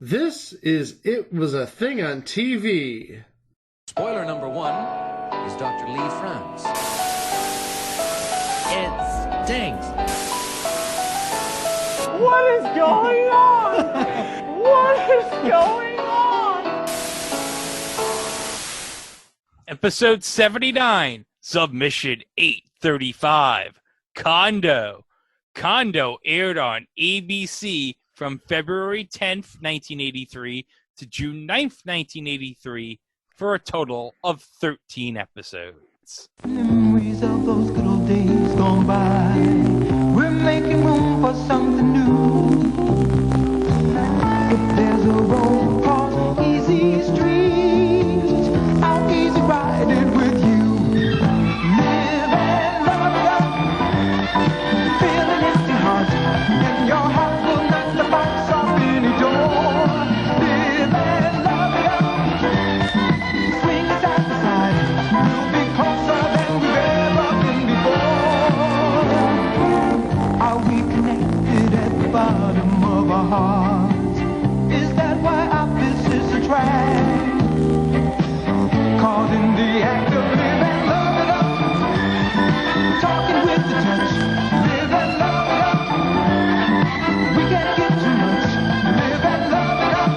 This is It Was a Thing on TV. Spoiler number one is Dr. Lee Franz. It stinks. What is going on? What is going on? Episode 79, Submission 835, Condo. Condo aired on ABC from February 10th, 1983 to June 9th, 1983 for a total of 13 episodes. Memories of those good old days gone by. We're making room for something new. If there's a road across easy street, I'll easy ride it with you. Live and love it up. Feel an empty heart, and your heart will not the box off any door. Live and love it up. Swing it side to side. We'll be closer than we've ever been before. Are we connected at the bottom of our hearts? Is that why opposites attract? Caught in the act of live and love it up. Talking with the touch. Live and love it up. We can't get too much. Live and love it up.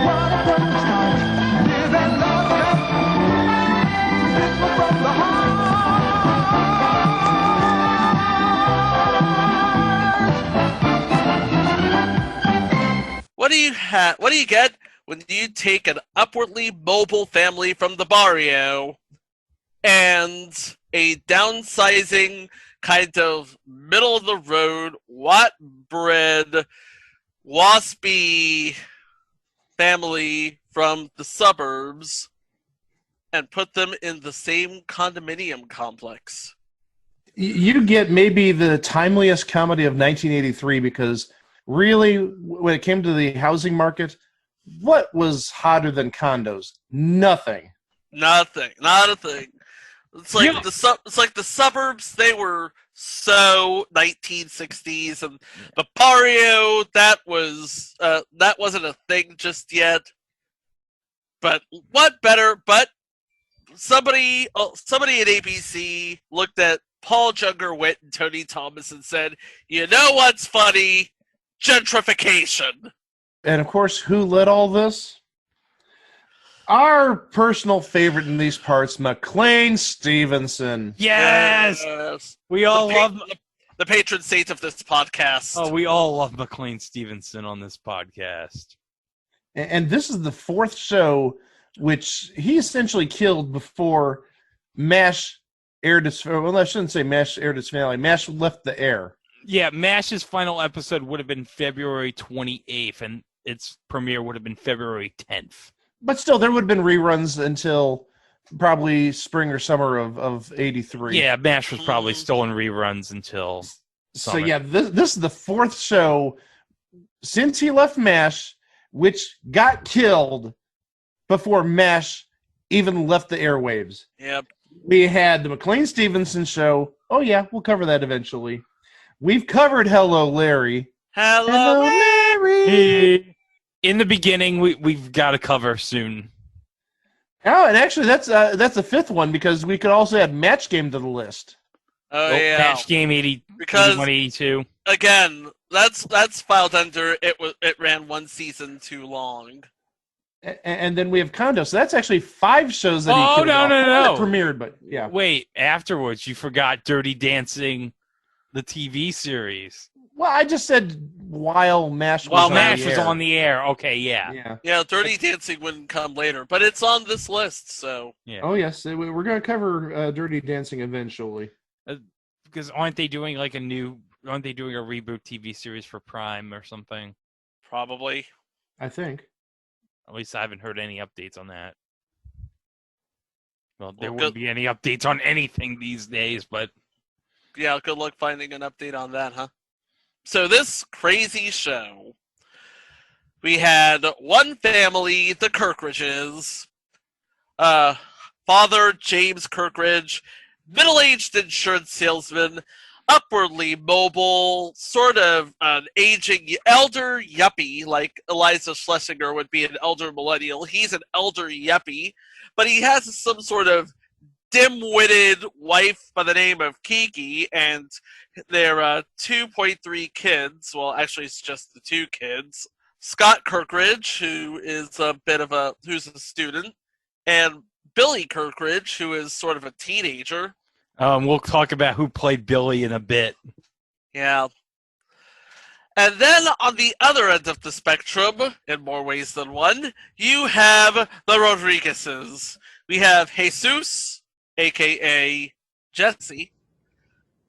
What a perfect start. Live and love it up. This one from the heart. What do you get when you take an upwardly mobile family from the barrio and a downsizing kind of middle of the road, bred, waspy family from the suburbs and put them in the same condominium complex? You get maybe the timeliest comedy of 1983 because really, when it came to the housing market, what was hotter than condos? Nothing. Nothing. Not a thing. It's like it's like the suburbs. They were so 1960s, and the barrio that wasn't a thing just yet. But what better? But somebody at ABC looked at Paul Junger-Witt and Tony Thomas and said, "You know what's funny? Gentrification." And of course, who led all this? Our personal favorite in these parts, McLean Stevenson. Yes! We all love... the patron saint of this podcast. Oh, we all love McLean Stevenson on this podcast. And this is the fourth show which he essentially killed before MASH aired its... Well, I shouldn't say MASH aired its finale. MASH left the air. Yeah, MASH's final episode would have been February 28th, and its premiere would have been February 10th. But still, there would have been reruns until probably spring or summer of 83. Yeah, MASH was probably still in reruns until summer. So yeah, this is the fourth show since he left MASH, which got killed before MASH even left the airwaves. Yep. We had the McLean Stevenson show. Oh yeah, we'll cover that eventually. We've covered Hello, Larry. Hello, Larry. In the beginning, we've got to cover soon. Oh, and actually, that's the fifth one because we could also add Match Game to the list. Oh yeah, Match Game 80, because 81, 82. Again, that's filed under it ran one season too long. And then we have Condo, so that's actually five shows that he could have no. premiered, but yeah. Wait, afterwards you forgot Dirty Dancing, the TV series. Well, I just said while MASH was on the air. Okay, yeah. Yeah, Dirty Dancing wouldn't come later, but it's on this list, so. Yeah. Oh, yes. We're going to cover Dirty Dancing eventually. Because aren't they doing a reboot TV series for Prime or something? Probably. I think. At least I haven't heard any updates on that. Well, there wouldn't be any updates on anything these days, but... Yeah, good luck finding an update on that, huh? So this crazy show, we had one family, the Kirkridges, Father James Kirkridge, middle-aged insurance salesman, upwardly mobile, sort of an aging elder yuppie, like Eliza Schlesinger would be an elder millennial. He's an elder yuppie, but he has some sort of dim-witted wife by the name of Kiki, and their 2.3 kids. Well, actually, it's just the 2 kids. Scott Kirkridge, who is who's a student, and Billy Kirkridge, who is sort of a teenager. We'll talk about who played Billy in a bit. Yeah. And then on the other end of the spectrum, in more ways than one, you have the Rodriguezes. We have Jesus, a.k.a. Jesse,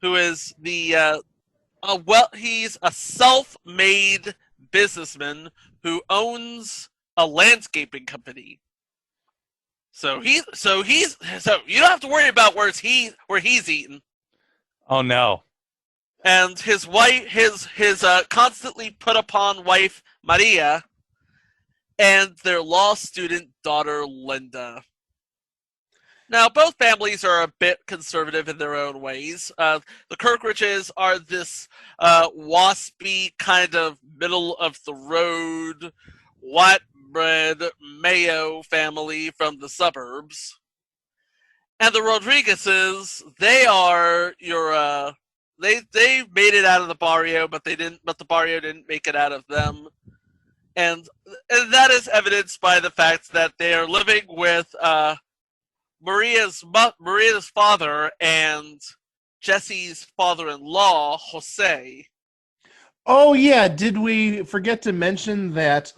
who is he's a self-made businessman who owns a landscaping company. So you don't have to worry about where he's eating. Oh no. And his wife, his constantly put upon wife Maria, and their law student daughter Linda. Now, both families are a bit conservative in their own ways. The Kirkridges are this waspy kind of middle of the road, white bread Mayo family from the suburbs. And the Rodriguezes, they are your they made it out of the barrio, but the barrio didn't make it out of them. And that is evidenced by the fact that they are living with Maria's father and Jesse's father-in-law, Jose. Oh yeah, did we forget to mention that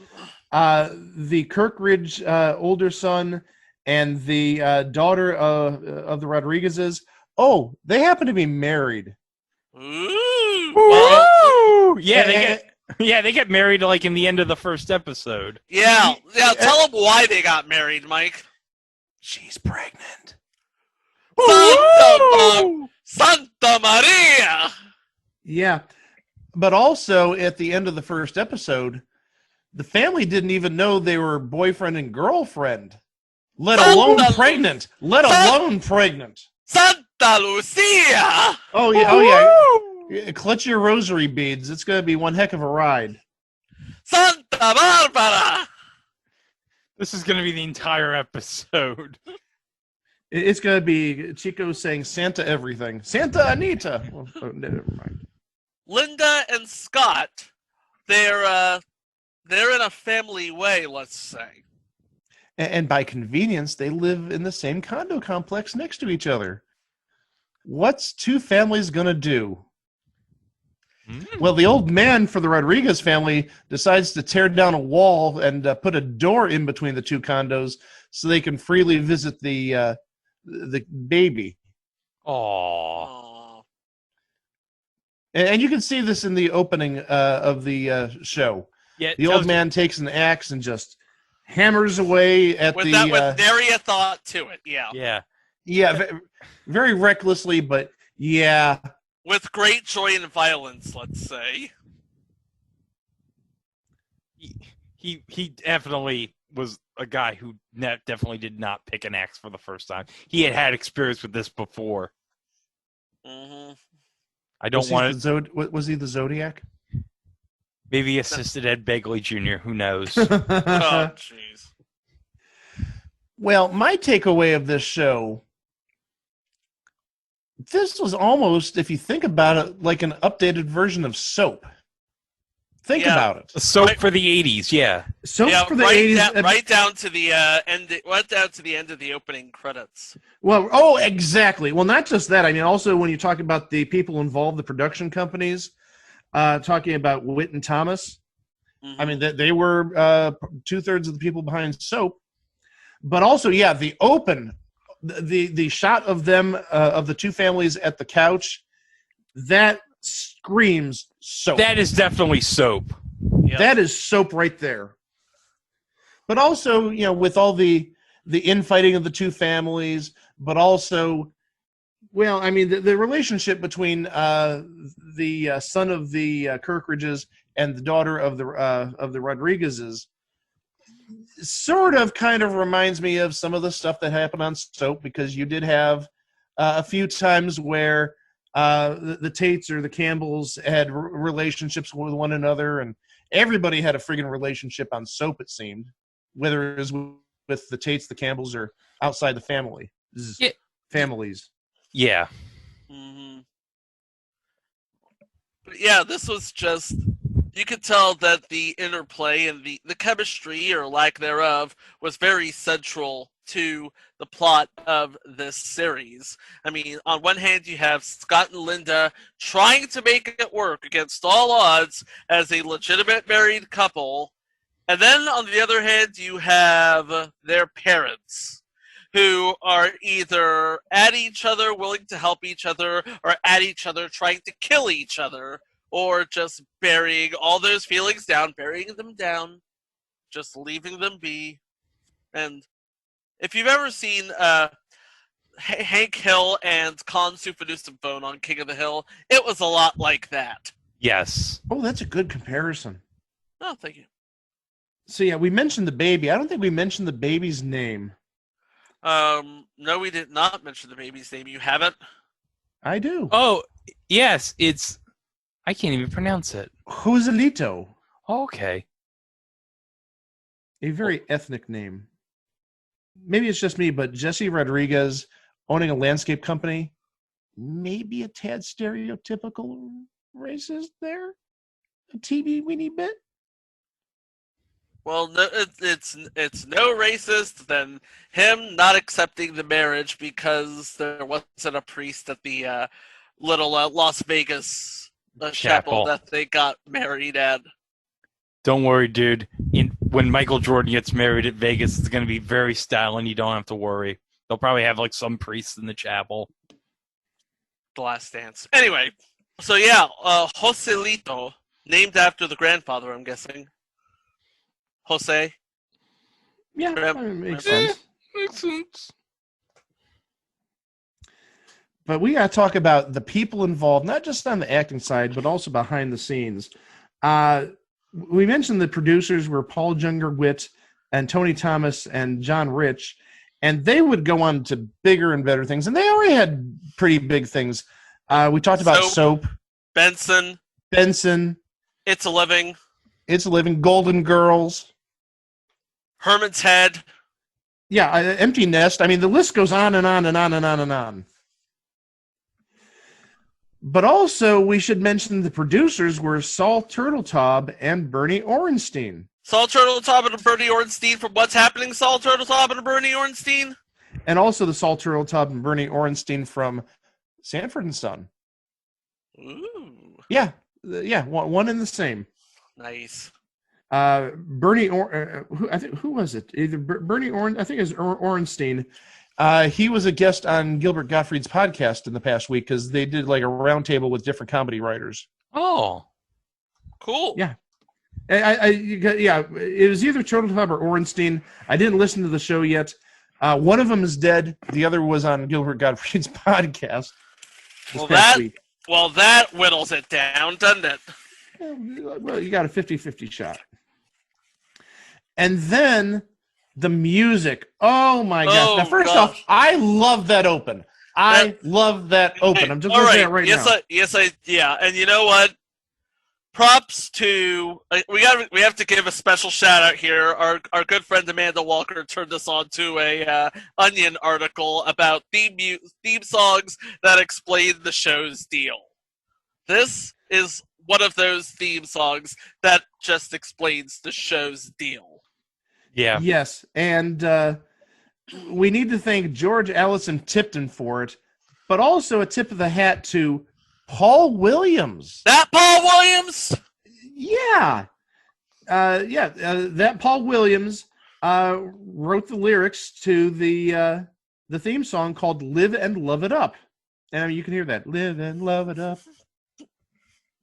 the Kirkridge older son and the daughter of the Rodriguezes, they happen to be married. Ooh. Well, they get married like in the end of the first episode. Yeah. Tell them why they got married, Mike. She's pregnant. Santa Maria! Yeah. But also, at the end of the first episode, the family didn't even know they were boyfriend and girlfriend, let alone pregnant. Santa Lucia! Oh, yeah. Clutch your rosary beads. It's going to be one heck of a ride. Santa Barbara! This is going to be the entire episode. It's going to be Chico saying Santa everything. Santa Anita. Never mind. Linda and Scott, they're in a family way, let's say. And by convenience, they live in the same condo complex next to each other. What's 2 families going to do? Well, the old man for the Rodriguez family decides to tear down a wall and put a door in between the 2 condos so they can freely visit the baby. Aww. And you can see this in the opening of the show. Yeah, the old man takes an axe and just hammers away at with the... nary a thought to it, yeah. Yeah, very recklessly, but yeah... With great joy and violence, let's say. He definitely was a guy who definitely did not pick an axe for the first time. He had experience with this before. Mm-hmm. I don't want to... Was he the Zodiac? Maybe assisted Ed Begley Jr., who knows? Oh, jeez. Well, my takeaway of this show... This was almost, if you think about it, like an updated version of Soap. Think about it. Soap for the 80s, yeah. Soap for the 80s. Right down to the end of the opening credits. Well, exactly. Well, not just that. I mean, also when you talk about the people involved, the production companies, talking about Witt and Thomas. Mm-hmm. I mean, they were 2/3 of the people behind Soap. But also, the shot of them, of the 2 families at the couch, that screams Soap. That is definitely Soap. Yep. That is Soap right there. But also, with all the infighting of the 2 families, but also, the relationship between the son of the Kirkridges and the daughter of the Rodriguezes sort of kind of reminds me of some of the stuff that happened on Soap, because you did have a few times where the Tates or the Campbells had relationships with one another, and everybody had a friggin' relationship on Soap, it seemed, whether it was with the Tates, the Campbells, or outside the family. Families. Yeah. Mm-hmm. But yeah, this was just, you could tell that the interplay and the chemistry or lack thereof was very central to the plot of this series. I mean, on one hand, you have Scott and Linda trying to make it work against all odds as a legitimate married couple. And then on the other hand, you have their parents, who are either at each other, willing to help each other, or at each other, trying to kill each other, or just burying all those feelings down, burying them down, just leaving them be. And if you've ever seen Hank Hill and Con Phone on King of the Hill, it was a lot like that. Yes. Oh, that's a good comparison. Oh, thank you. So yeah, we mentioned the baby. I don't think we mentioned the baby's name. No, we did not mention the baby's name. You haven't? I do. Oh, yes. It's. I can't even pronounce it. Joselito. Okay. A very ethnic name. Maybe it's just me, but Jesse Rodriguez owning a landscape company, maybe a tad stereotypical racist there? A TV weenie bit? Well, no, it's no racist than him not accepting the marriage because there wasn't a priest at the little Las Vegas chapel that they got married at. Don't worry, dude. When Michael Jordan gets married at Vegas, it's going to be very styling. You don't have to worry. They'll probably have like some priest in the chapel. The Last Dance. Anyway, so yeah, Joselito, named after the grandfather, I'm guessing. Jose. Yeah, that makes sense. Makes sense. But we got to talk about the people involved, not just on the acting side, but also behind the scenes. We mentioned the producers were Paul Junger-Witt and Tony Thomas and John Rich, and they would go on to bigger and better things, and they already had pretty big things. We talked about Soap. Benson. It's a Living. Golden Girls. Herman's Head. Yeah, Empty Nest. I mean, the list goes on and on and on and on and on. But also, we should mention the producers were Saul Turtletaub and Bernie Orenstein. Saul Turtletaub and Bernie Orenstein from What's Happening, Saul Turtletaub and Bernie Orenstein? And also the Saul Turtletaub and Bernie Orenstein from Sanford and Son. Ooh. Yeah, one and the same. Nice. Who was it? Either Bernie Oren, I think it was Orenstein. He was a guest on Gilbert Gottfried's podcast in the past week because they did like a roundtable with different comedy writers. Oh, cool. Yeah. It was either Turtletaub or Orenstein. I didn't listen to the show yet. One of them is dead. The other was on Gilbert Gottfried's podcast this past week. Well, that whittles it down, doesn't it? Well, you got a 50-50 shot. And then the music. Oh, my gosh. Now, first off, I love that open. I'm just listening to it right now. Yeah. And you know what? Props to we have to give a special shout out here. Our good friend Amanda Walker turned us on to a Onion article about theme songs that explain the show's deal. This is one of those theme songs that just explains the show's deal. Yeah. Yes, and we need to thank George Allison Tipton for it, but also a tip of the hat to Paul Williams. That Paul Williams? Yeah. That Paul Williams wrote the lyrics to the theme song called Live and Love It Up. And you can hear that. Live and love it up.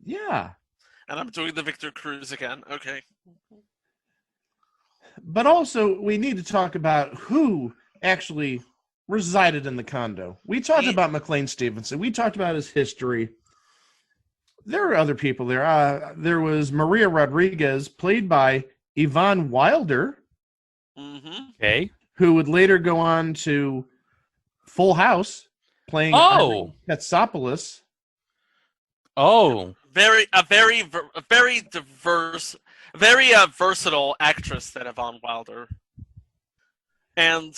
Yeah. And I'm doing the Victor Cruz again. Okay. But also, we need to talk about who actually resided in the condo. We talked about McLean Stevenson. We talked about his history. There were other people there. There was Maria Rodriguez, played by Yvonne Wilder, okay, who would later go on to Full House, playing Katsopoulos. Oh, A very diverse, very versatile actress, that Yvonne Wilder, and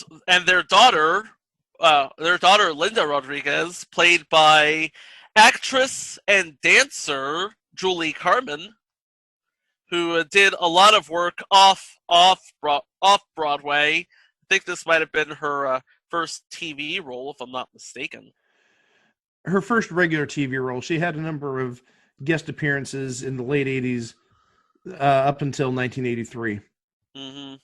their daughter Linda Rodriguez, played by actress and dancer Julie Carmen, who did a lot of work off Broadway. I think this might have been her first TV role, if I'm not mistaken. Her first regular TV role. She had a number of guest appearances in the late 80s up until 1983. Mm-hmm.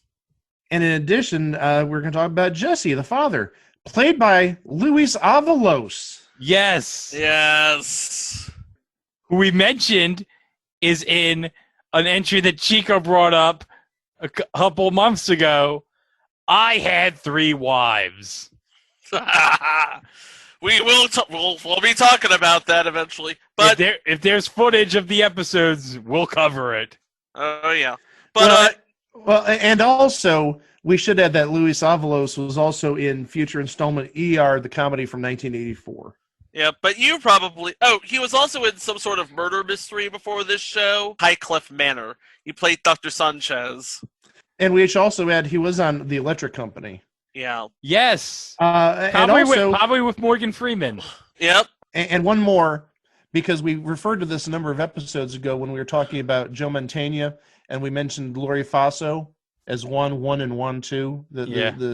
And in addition, we're going to talk about Jesse, the father, played by Luis Avalos. yes. Yes. Who we mentioned is in an entry that Chico brought up a couple months ago. I had 3 wives. We'll be talking about that eventually. But if there's footage of the episodes, we'll cover it. oh yeah. But Well, and also, we should add that Luis Avalos was also in future installment ER, the comedy from 1984. yeah, but you probably... Oh, he was also in some sort of murder mystery before this show. Highcliffe Manor. He played Dr. Sanchez. And we should also add he was on The Electric Company. Yeah. Yes. And also, Probably with Morgan Freeman. Yep. and one more, because we referred to this a number of episodes ago when we were talking about Joe Mantegna, and we mentioned Lori Faso as one and 1, 2, the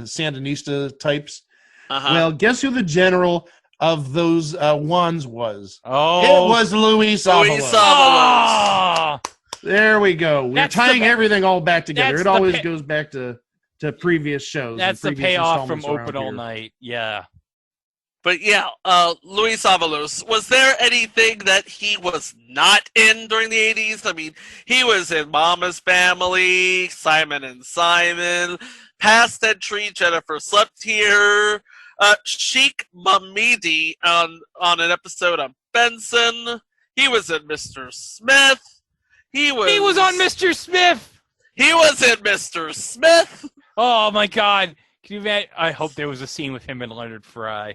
Sandinista types. Uh-huh. Well, guess who the general of those ones was? Oh, It was Luis Luis Avalos. Avalos. Oh! There we go. We're That's tying the- everything all back together. that's It the always pa- goes back to previous shows. That's and the previous payoff from installments Open around All here. Night. Yeah. But yeah, Luis Avalos. Was there anything that he was not in during the 80s? I mean, he was in Mama's Family, Simon and Simon, Past Entry, Jennifer Slept Here, Sheikh Mamidi on an episode of Benson. He was in Mr. Smith. He was on Mr. Smith. He was in Mr. Smith. Oh my God! Can you imagine? I hope there was a scene with him and Leonard Fry.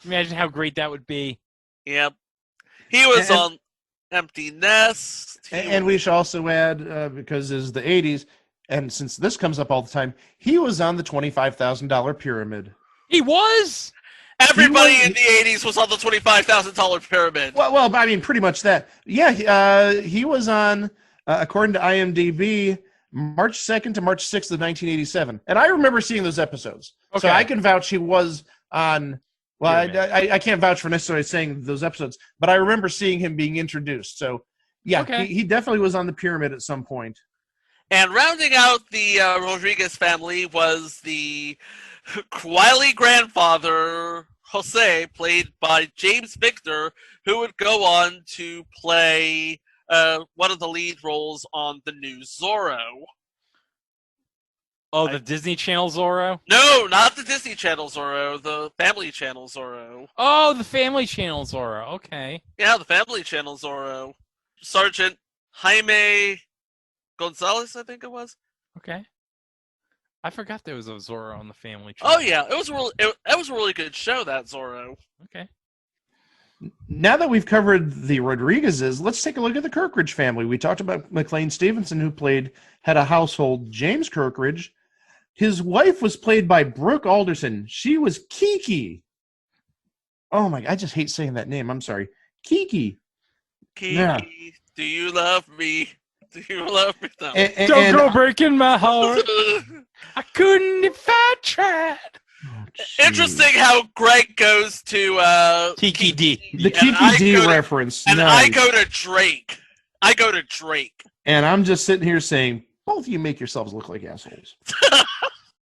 Imagine how great that would be. Yep. He was on Empty Nest. And we should also add, because it's the 80s, and since this comes up all the time, he was on the $25,000 pyramid. He was. Everybody He was- in the 80s was on the $25,000 pyramid. Well, I mean, pretty much that. Yeah, he was on, according to IMDb, March 2nd to March 6th of 1987. And I remember seeing those episodes. So Okay. I can vouch he was on, well, I can't vouch for necessarily saying those episodes, but I remember seeing him being introduced. So, yeah, Okay. he definitely was on the pyramid at some point. And rounding out the Rodriguez family was the wily grandfather, Jose, played by James Victor, who would go on to play one of the lead roles on the new Zorro. Oh, the Disney Channel Zorro. No, not the Disney Channel Zorro, the Family Channel Zorro. Oh, the Family Channel Zorro. Okay. Yeah, the Family Channel Zorro. Sergeant Jaime Gonzalez, I think it was. Okay. I forgot there was a Zorro on the Family Channel. Oh yeah, it was a really good show, that Zorro. Okay. Now that we've covered the Rodriguezes, let's take a look at the Kirkridge family. We talked about McLean Stevenson, who played head of household James Kirkridge. His wife was played by Brooke Alderson. She was Kiki. Oh my! I just hate saying that name. I'm sorry, Kiki. Kiki, Yeah. do you love me? Do you love me? No. Don't go breaking my heart. I couldn't if I tried. Interesting how Greg goes to Kiki D. The and I Kiki D go to- reference. and nice. I go to Drake. And I'm just sitting here saying, both of you make yourselves look like assholes.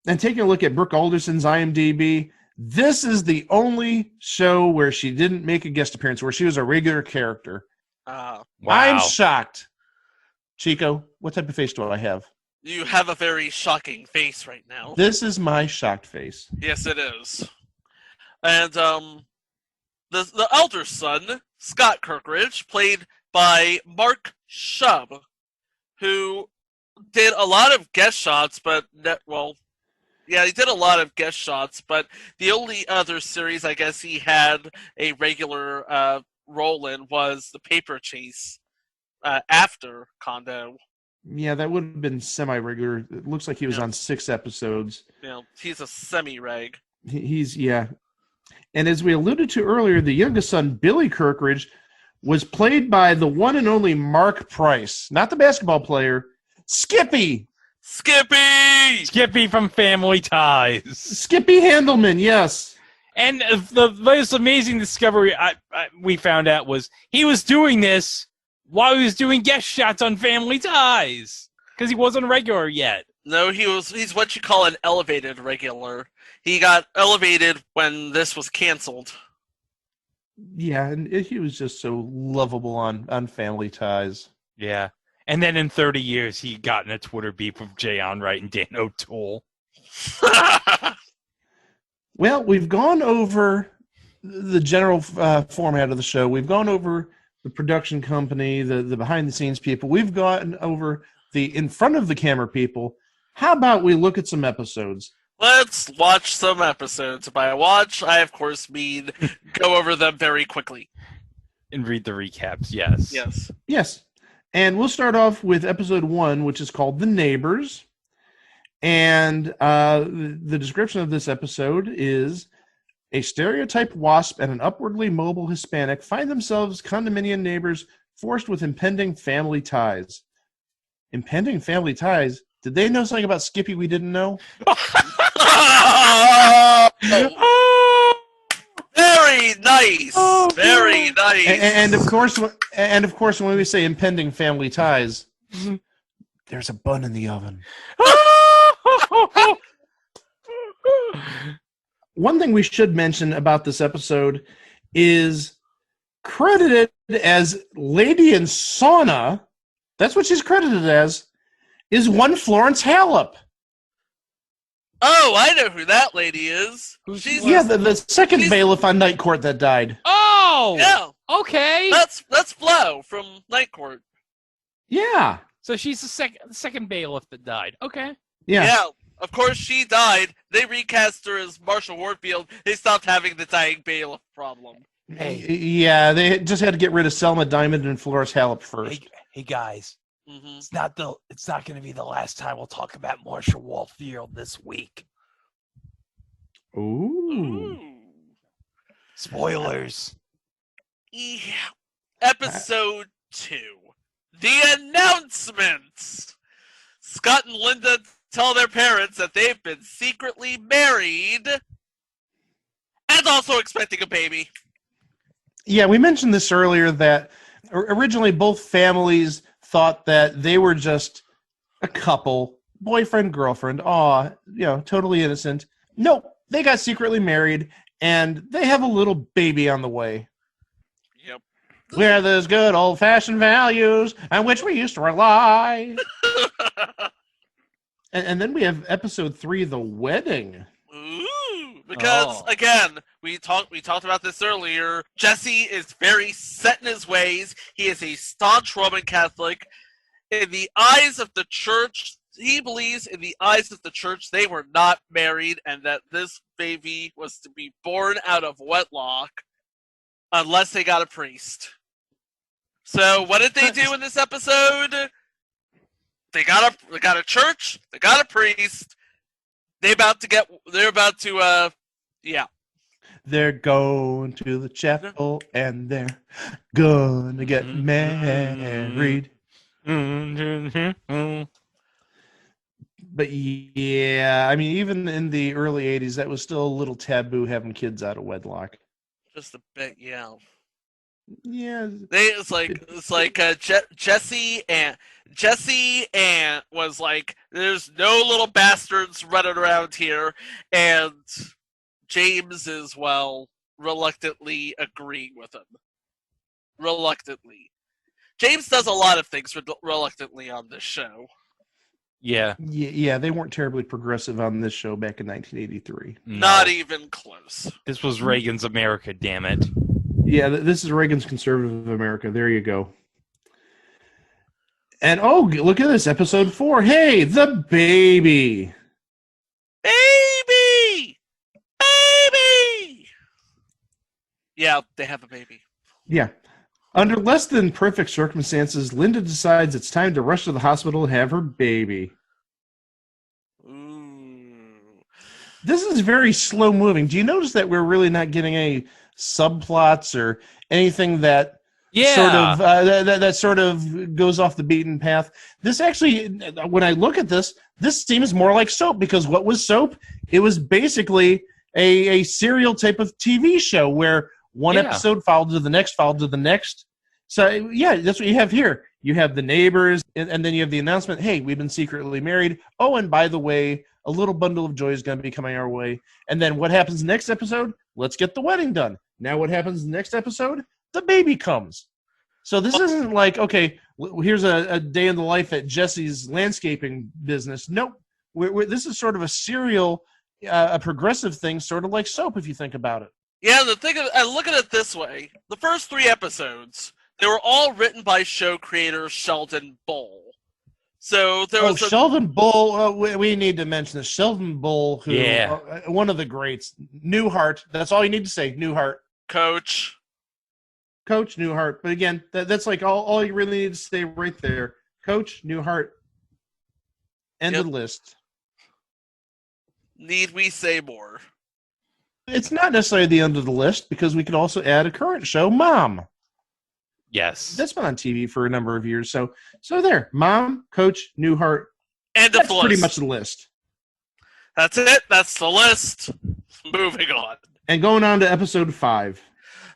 And taking a look at Brooke Alderson's IMDb, this is the only show where she didn't make a guest appearance, where she was a regular character. Wow. I'm shocked. Chico, what type of face do I have? You have a very shocking face right now. This is my shocked face. Yes, it is. And the elder son, Scott Kirkridge, played by Mark Shub, who did a lot of guest shots, but Yeah, he did a lot of guest shots, but the only other series I guess he had a regular role in was The Paper Chase after Condo. Yeah, that would have been semi-regular. It looks like he was Yeah. on 6 episodes. He's a semi-reg. He's And as we alluded to earlier, the youngest son, Billy Kirkridge, was played by the one and only Mark Price, not the basketball player, Skippy. Skippy from Family Ties. Skippy Handelman, yes. And the most amazing discovery we found out was he was doing this while he was doing guest shots on Family Ties because he wasn't regular yet. No, he's what you call an elevated regular. He got elevated when this was canceled. Yeah, and he was just so lovable on Family Ties. Yeah. And then in 30 years, he got in a Twitter beef with Jay Onrait and Dan O'Toole. Well, we've gone over the general format of the show. We've gone over the production company, the behind-the-scenes people. We've gone over the in front of the camera people. How about we look at some episodes? Let's watch some episodes. By watch, I of course mean go over them very quickly. And read the recaps, yes. Yes. And we'll start off with episode 1, which is called The Neighbors. And the description of this episode is a stereotyped WASP and an upwardly mobile Hispanic find themselves condominium neighbors forced with impending family ties. Impending family ties? Did they know something about Skippy we didn't know? Very nice. Very nice. And of course, when we say impending family ties, there's a bun in the oven. One thing we should mention about this episode is credited as Lady in Sauna. That's what she's credited as. Is one Florence Hallop. Oh, I know who that lady is. She's the second bailiff on Night Court that died. Oh! Yeah. Okay. That's Flo from Night Court. Yeah. So she's the second bailiff that died. Okay. Yeah. Of course, she died. They recast her as Marsha Warfield. They stopped having the dying bailiff problem. Yeah, they just had to get rid of Selma Diamond and Florence Hallop first. Hey guys, Mm-hmm. it's not going to be the last time we'll talk about Marsha Warfield this week. Ooh. Spoilers. Yeah. Episode 2. The announcements. Scott and Linda tell their parents that they've been secretly married and also expecting a baby. Yeah, we mentioned this earlier that originally both families thought that they were just a couple, boyfriend, girlfriend, totally innocent. Nope, they got secretly married, and they have a little baby on the way. Yep. Where those good old-fashioned values on which we used to rely. and then we have episode 3, The Wedding. Ooh, because again, we talked about this earlier. Jesse is very set in his ways. He is a staunch Roman Catholic. In the eyes of the church, he believes in the eyes of the church they were not married and that this baby was to be born out of wedlock unless they got a priest. So what did they do in this episode? They got a church, they got a priest. They're going to the chapel and they're gonna get married. But yeah, I mean, even in the early 80s, that was still a little taboo having kids out of wedlock. Just a bit, yeah. Yeah. It's like Jesse and was like, there's no little bastards running around here, and James is, reluctantly agreeing with him. Reluctantly. James does a lot of things reluctantly on this show. Yeah. Yeah, they weren't terribly progressive on this show back in 1983. No. Not even close. This was Reagan's America, damn it. Yeah, this is Reagan's conservative America. There you go. And look at this, episode 4. Hey, the baby. Baby! Yeah, they have a baby. Yeah. Under less than perfect circumstances, Linda decides it's time to rush to the hospital and have her baby. Ooh. This is very slow moving. Do you notice that we're really not getting any subplots or anything that sort of that sort of goes off the beaten path? This actually, when I look at this seems more like Soap, because what was Soap? It was basically a serial type of TV show where one episode followed to the next, followed to the next. So yeah, that's what you have here. You have the neighbors, and then you have the announcement, hey, we've been secretly married. Oh, and by the way, a little bundle of joy is going to be coming our way. And then what happens next episode? Let's get the wedding done. Now what happens next episode? The baby comes. So this isn't like, okay, here's a day in the life at Jesse's landscaping business. Nope. This is sort of a serial, a progressive thing, sort of like Soap, if you think about it. Yeah, the thing is, I look at it this way. The first 3 episodes, they were all written by show creator Sheldon Bull. So there was Sheldon Bull. We need to mention this. Sheldon Bull, who one of the greats. Newhart. That's all you need to say. Newhart. Coach Newhart. But again, that's like all you really need to say right there. Coach Newhart. End of the list. Need we say more? It's not necessarily the end of the list, because we could also add a current show, Mom. Yes. That's been on TV for a number of years. So there. Mom, Coach, Newhart. End of the list. Pretty much the list. That's it. That's the list. Moving on. And going on to episode 5.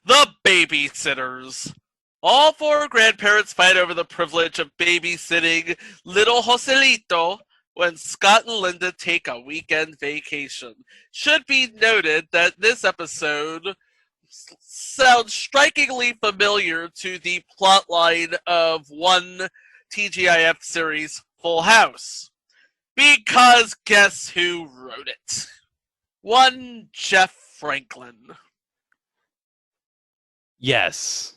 The Babysitters. All 4 grandparents fight over the privilege of babysitting little Joselito when Scott and Linda take a weekend vacation. Should be noted that this episode sounds strikingly familiar to the plotline of one TGIF series, Full House. Because guess who wrote it? One Jeff Franklin. Yes.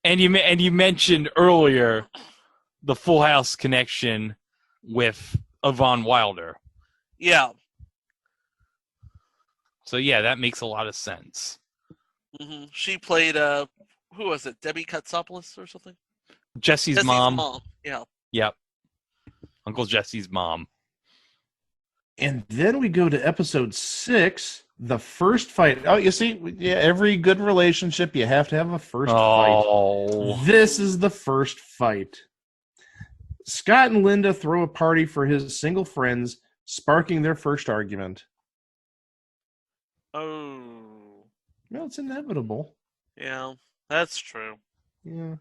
And you mentioned earlier the Full House connection with Yvonne Wilder. Yeah. So yeah, that makes a lot of sense. Mm-hmm. She played who was it? Debbie Katsopoulos or something? Jesse's mom. Yeah. Yep. Uncle Jesse's mom. And then we go to episode 6, the first fight. Oh, you see, every good relationship, you have to have a first fight. This is the first fight. Scott and Linda throw a party for his single friends, sparking their first argument. Oh. Well, it's inevitable. Yeah, that's true. Yeah.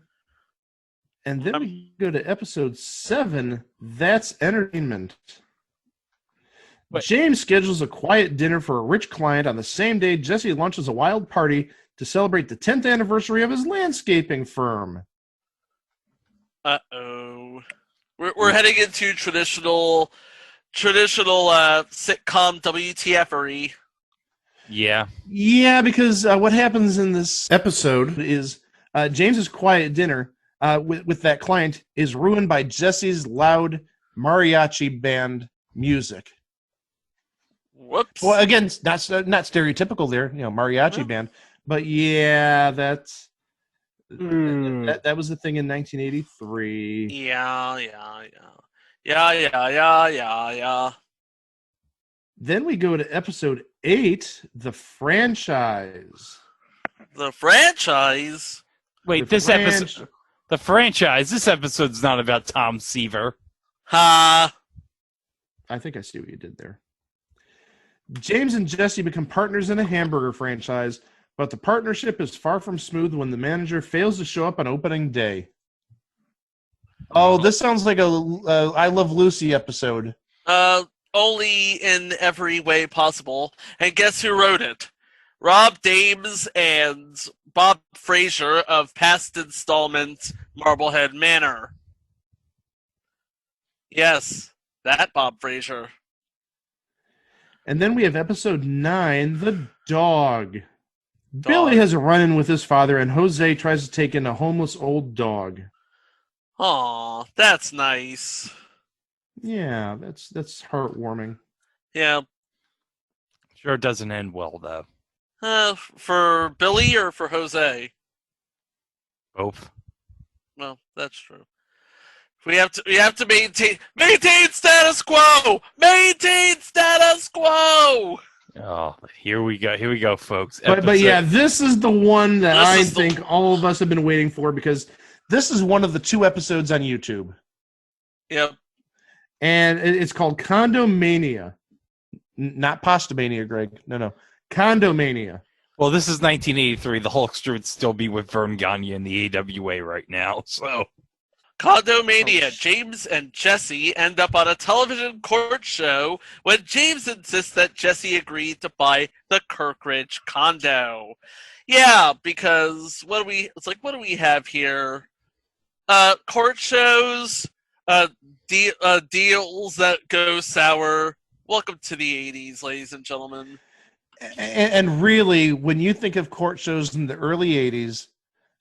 And then we go to episode 7, That's Entertainment. But James schedules a quiet dinner for a rich client on the same day Jesse launches a wild party to celebrate the 10th anniversary of his landscaping firm. Uh-oh. We're heading into traditional sitcom WTF-ery. Yeah. Yeah, because what happens in this episode is James's quiet dinner with that client is ruined by Jesse's loud mariachi band music. Whoops. Well, again, not stereotypical there, mariachi band, but yeah, that was the thing in 1983. Yeah. Then we go to episode 8, The Franchise. The franchise? Wait, episode... The franchise, this episode's not about Tom Seaver. Ha! I think I see what you did there. James and Jesse become partners in a hamburger franchise, but the partnership is far from smooth when the manager fails to show up on opening day. Oh, this sounds like a I Love Lucy episode. Only in every way possible. And guess who wrote it? Rob Dames and Bob Frazier of past installment Marblehead Manor. Yes, that Bob Frazier. And then we have episode 9, The Dog. Billy has a run-in with his father, and Jose tries to take in a homeless old dog. Aw, that's nice. Yeah, that's heartwarming. Yeah. Sure doesn't end well, though. For Billy or for Jose? Both. Well, that's true. We have to maintain status quo. Maintain status quo. Oh, here we go, folks. But yeah, this is the one that This I is the- think all of us have been waiting for because this is one of the 2 episodes on YouTube. Yep. And it's called Condomania. Not Pastamania, Greg. No. Condomania. Well, this is 1983. The Hulkster would still be with Vern Gagne in the AWA right now. So, Condomania. James and Jesse end up on a television court show when James insists that Jesse agreed to buy the Kirkridge condo. Yeah, because what do we have here? Court shows, deals that go sour. Welcome to the 80s, ladies and gentlemen. And really, when you think of court shows in the early 80s,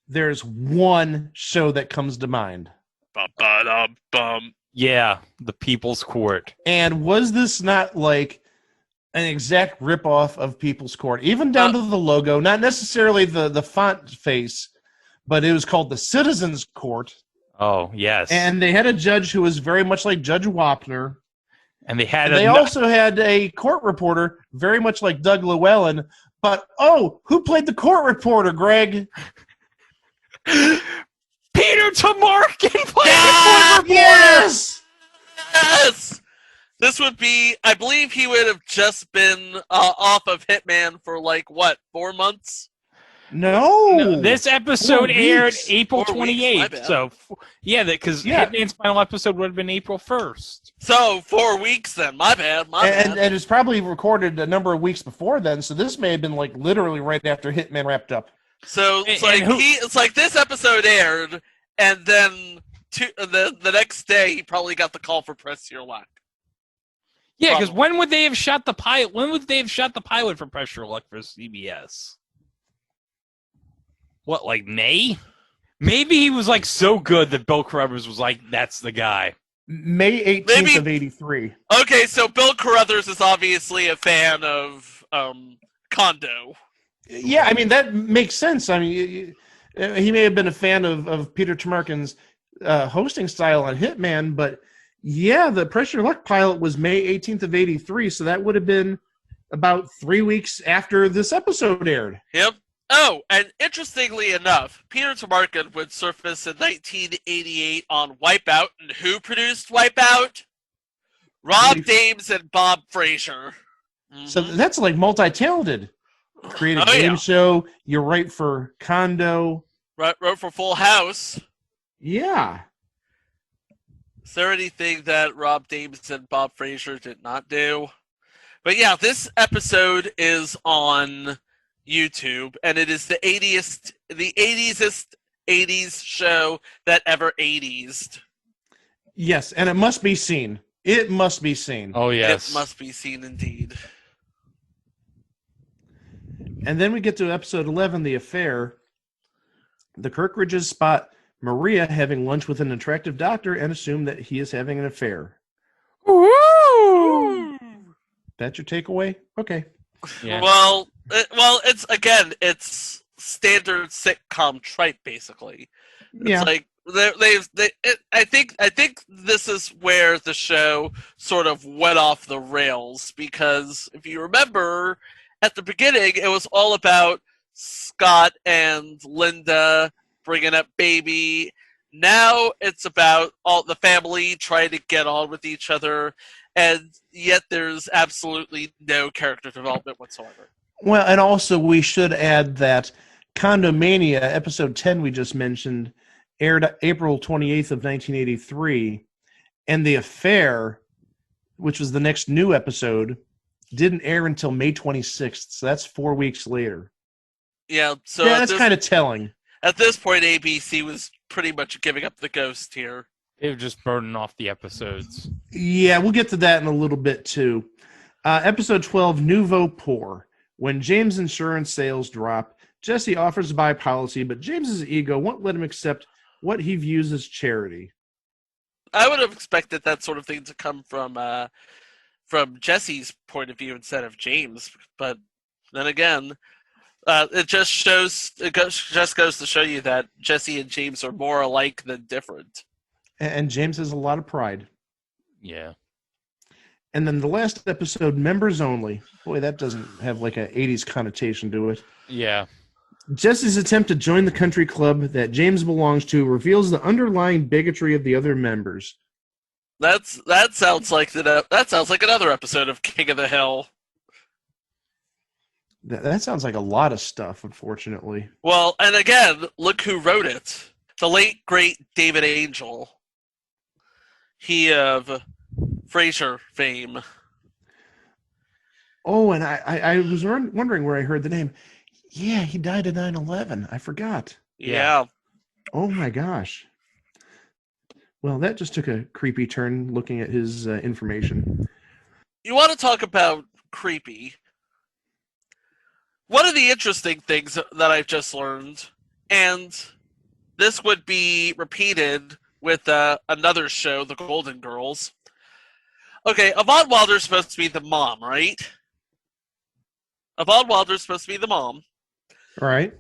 there's one show that comes to mind. Ba-ba-dum-bum. yeah, the People's Court. And was this not like an exact ripoff of People's Court? Even down to the logo, not necessarily the font face, but it was called the Citizens Court. Oh, yes. And they had a judge who was very much like Judge Wapner. And they had They also had a court reporter, very much like Doug Llewellyn. But, who played the court reporter, Greg? Peter Tomarkin played Yeah! the court reporter. Yes! Yes! This would be, I believe he would have just been off of Hitman for 4 months? No. This episode 4 aired weeks. April 4 weeks, my 28th. bad. So, because Yeah. Hitman's final episode would have been April 1st. So, 4 weeks then. My bad. And it's probably recorded a number of weeks before then, so this may have been literally right after Hitman wrapped up. So it's And it's like this episode aired, and then the next day he probably got the call for Press Your Luck. Yeah, because Probably. when would they have shot the pilot? When would they have shot the pilot for Pressure Luck for CBS? What, May? Maybe he was so good that Bill Carruthers was that's the guy. May 18th of 83. Okay, so Bill Carruthers is obviously a fan of Condo. Yeah, I mean, that makes sense. I mean, he may have been a fan of Peter Tomarkin's hosting style on Hitman, but yeah, the Pressure Luck pilot was May 18th of 83, so that would have been about 3 weeks after this episode aired. Yep. Oh, and interestingly enough, Peter Tomarkin would surface in 1988 on Wipeout, and who produced Wipeout? Rob Dames and Bob Frazier. So that's multi-talented. Create a game show. You write for Condo. Wrote for Full House. Yeah. Is there anything that Rob Dames and Bob Frazier did not do? But yeah, this episode is on YouTube, and it is the 80s show that ever 80s. Yes, and it must be seen. It must be seen. Oh, yes. It must be seen indeed. And then we get to episode 11, The Affair. The Kirkridges spot Maria having lunch with an attractive doctor and assume that he is having an affair. Woo! That's your takeaway? Okay. Yeah. Well, it's standard sitcom tripe, basically. Yeah. I think this is where the show sort of went off the rails, because if you remember, at the beginning, it was all about Scott and Linda bringing up baby. Now it's about all the family trying to get on with each other, and yet there's absolutely no character development whatsoever. Well, and also we should add that Condomania, episode 10 we just mentioned, aired April 28th of 1983, and The Affair, which was the next new episode, didn't air until May 26th, so that's 4 weeks later. Yeah, so Yeah, that's kind of telling. At this point, ABC was pretty much giving up the ghost here. They were just burning off the episodes. Yeah, we'll get to that in a little bit, too. Episode 12, Nouveau Poor. When James' insurance sales drop, Jesse offers to buy a policy, but James's ego won't let him accept what he views as charity. I would have expected that sort of thing to come from Jesse's point of view instead of James, but then again, Just goes to show you that Jesse and James are more alike than different. And James has a lot of pride. Yeah. And then the last episode, Members Only. Boy, that doesn't have like an 80s connotation to it. Yeah. Jesse's attempt to join the country club that James belongs to reveals the underlying bigotry of the other members. That sounds like another episode of King of the Hill. That sounds like a lot of stuff, unfortunately. Well, and again, look who wrote it. The late, great David Angel. He of Frasier fame. Oh, and I was wondering where I heard the name. Yeah, he died in 9/11. I forgot. Yeah. Oh, my gosh. Well, that just took a creepy turn looking at his information. You want to talk about creepy? One of the interesting things that I've just learned, and this would be repeated with another show, The Golden Girls. Okay, Yvonne Wilder's supposed to be the mom, right? Yvonne Wilder's supposed to be the mom. All right.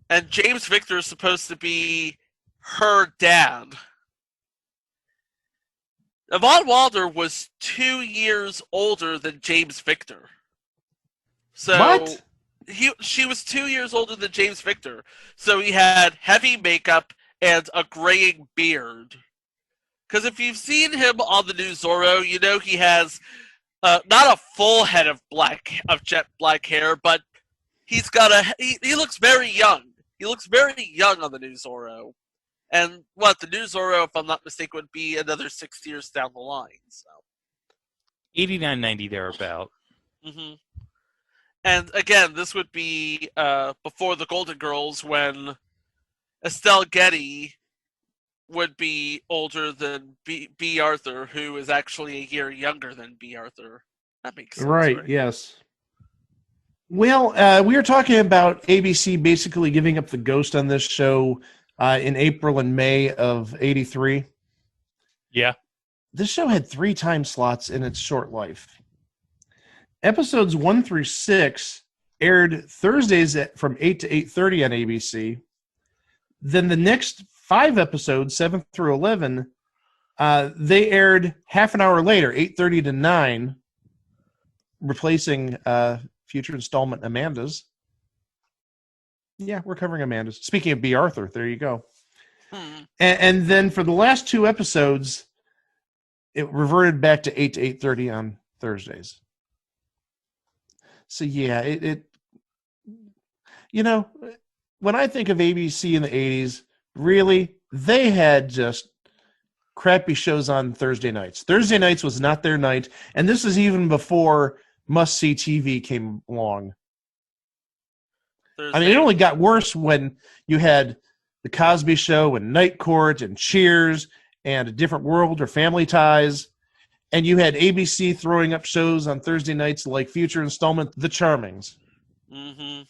And James Victor is supposed to be her dad. Yvonne Wilder was 2 years older than James Victor. So What? She was 2 years older than James Victor. So he had heavy makeup and a graying beard. Because if you've seen him on the new Zorro, you know he has not a full head of jet black hair, but he's got he looks very young. He looks very young on the new Zorro. And the new Zorro, if I'm not mistaken, would be another 6 years down the line. So 89, 90 thereabout. Mm-hmm. And again, this would be before the Golden Girls, when Estelle Getty would be older than B. Arthur, who is actually a year younger than B. Arthur. That makes sense. Right, yes. Well, we were talking about ABC basically giving up the ghost on this show in April and May of 83. Yeah. This show had 3 time slots in its short life. Episodes 1 through 6 aired Thursdays from 8 to 8:30 on ABC. Then the next 5 episodes, 7 through 11, they aired half an hour later, 8:30 to 9, replacing future installment Amanda's. Yeah, we're covering Amanda's. Speaking of B. Arthur, there you go. And then for the last 2 episodes, it reverted back to 8 to 8:30 on Thursdays. So yeah, it you know, when I think of ABC in the 80s, really, they had just crappy shows on Thursday nights. Thursday nights was not their night, and this is even before must-see TV came along. Thursday. I mean, it only got worse when you had The Cosby Show and Night Court and Cheers and A Different World or Family Ties, and you had ABC throwing up shows on Thursday nights like future installment The Charmings. Mm-hmm.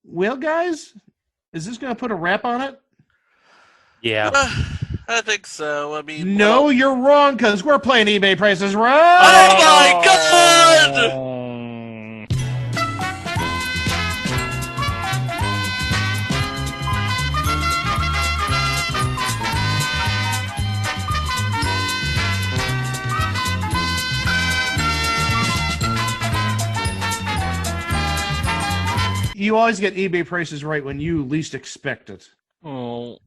Well, guys, is this going to put a wrap on it? Yeah. I think so. I mean, No, you're wrong, because we're playing eBay Prices Right. Oh my God! You always get eBay Prices Right when you least expect it. Oh.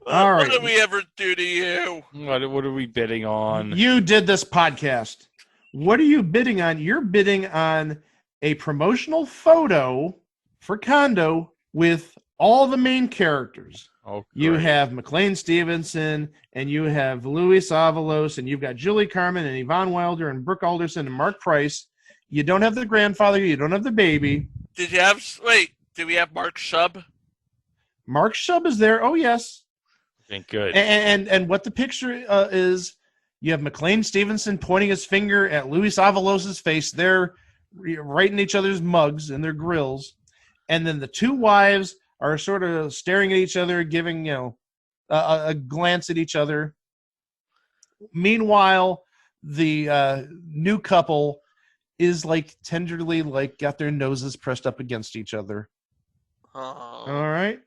All right. What did we ever do to you? What are we bidding on? You did this podcast. What are you bidding on? You're bidding on a promotional photo for Condo with all the main characters. Oh, You great. have McLean Stevenson, and you have Luis Avalos, and you've got Julie Carmen, and Yvonne Wilder, and Brooke Alderson, and Mark Price. You don't have the grandfather. You don't have the baby. Did we have Mark Shub? Mark Shub is there. Oh, yes. Thank good. And what the picture is, you have McLean Stevenson pointing his finger at Luis Avalos's face. They're right in each other's mugs and their grills. And then the 2 wives are sort of staring at each other, giving, a glance at each other. Meanwhile, the new couple is like tenderly like got their noses pressed up against each other. All right.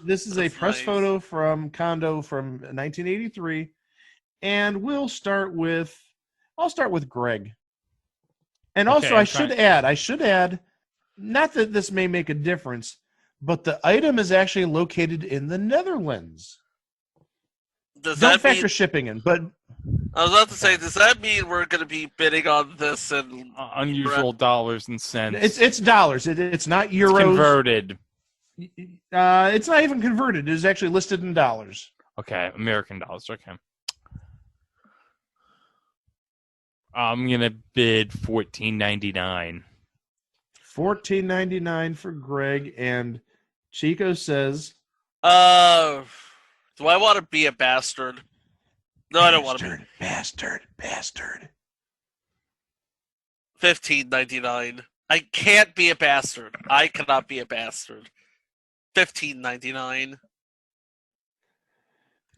This is a press photo from Condo from 1983, and I'll start with Greg. And also, I should add, not that this may make a difference, but the item is actually located in the Netherlands. Don't factor shipping in, but I was about to say, does that mean we're going to be bidding on this in unusual dollars and cents? It's dollars. It's not euros. It's converted. It's not even converted. It is actually listed in dollars. Okay, American dollars. Okay. I'm gonna bid $14.99. $14.99 for Greg, and Chico says, do I want to be a bastard? No, I don't want to be. Bastard. $15.99. I can't be a bastard. I cannot be a bastard. $15.99.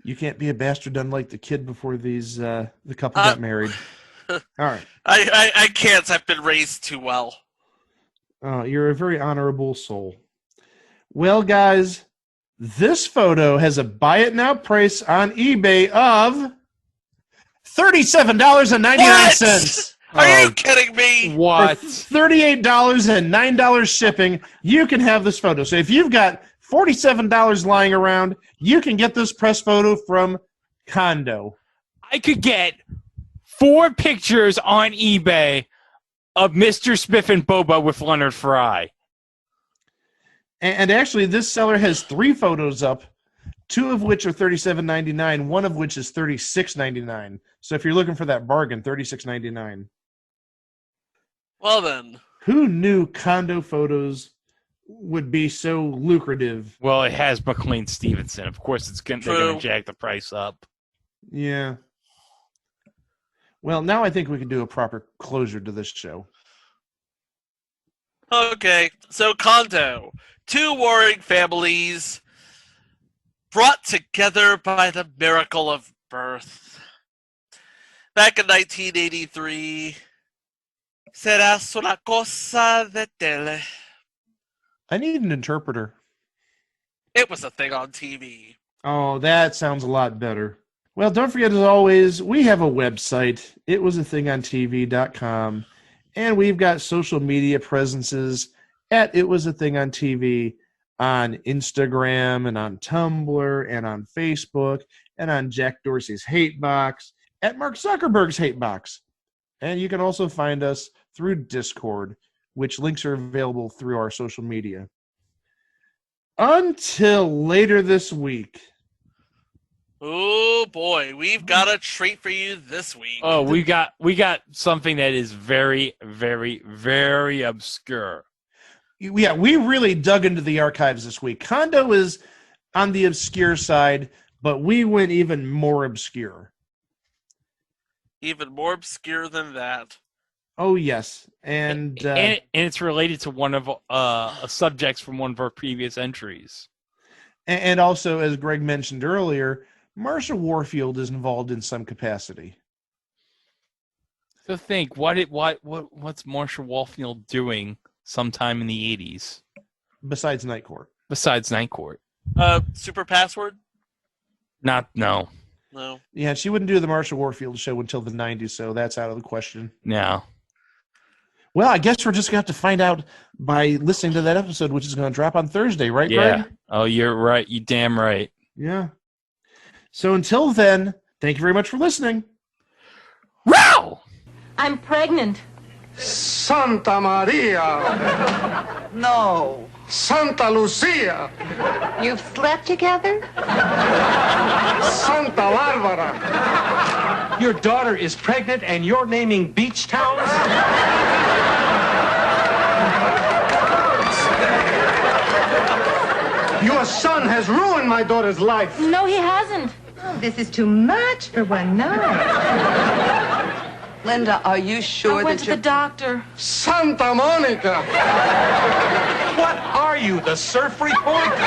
You can't be a bastard unlike the kid before the couple got married. All right. I can't. I've been raised too well. You're a very honorable soul. Well, guys, this photo has a buy it now price on eBay of $37.99. Are you kidding me? What? For $38 and $9 shipping, you can have this photo. So if you've got $47 lying around, you can get this press photo from Condo. I could get 4 pictures on eBay of Mr. Spiff and Boba with Leonard Fry. And actually, this seller has 3 photos up, 2 of which are $37.99, 1 of which is $36.99. So if you're looking for that bargain, $36.99. Well then. Who knew Condo photos would be so lucrative? Well, it has McLean Stevenson. Of course, they're going to jack the price up. Yeah. Well, now I think we can do a proper closure to this show. Okay, so Condo. 2 warring families brought together by the miracle of birth. Back in 1983, serás una cosa de tele. I need an interpreter. It was a thing on TV. Oh, that sounds a lot better. Well, don't forget, as always, we have a website, itwasathingontv.com, and we've got social media presences at It Was a Thing on TV on Instagram and on Tumblr and on Facebook and on Jack Dorsey's Hate Box, at Mark Zuckerberg's Hate Box. And you can also find us through Discord, which links are available through our social media. Until later this week. Oh boy, we've got a treat for you this week. Oh, we got something that is very, very, very obscure. Yeah, we really dug into the archives this week. Condo is on the obscure side, but we went even more obscure. Even more obscure than that. Oh, yes. And it's related to one of subjects from one of our previous entries. And also, as Greg mentioned earlier, Marsha Warfield is involved in some capacity. So think, what's Marsha Warfield doing sometime in the 80s? Besides Night Court. Super Password? No. Yeah, she wouldn't do the Marsha Warfield show until the 90s, so that's out of the question. No. Well, I guess we're just going to have to find out by listening to that episode, which is going to drop on Thursday, right, Greg? Oh, you're right. You damn right. Yeah. So until then, thank you very much for listening. Wow! I'm pregnant. Santa Maria! No. Santa Lucia! You've slept together? Santa Barbara! Your daughter is pregnant and you're naming beach towns? Your son has ruined my daughter's life. No, he hasn't. Oh, this is too much for one night. Linda, are you sure I went to the doctor. Santa Monica! What are you, the surf report?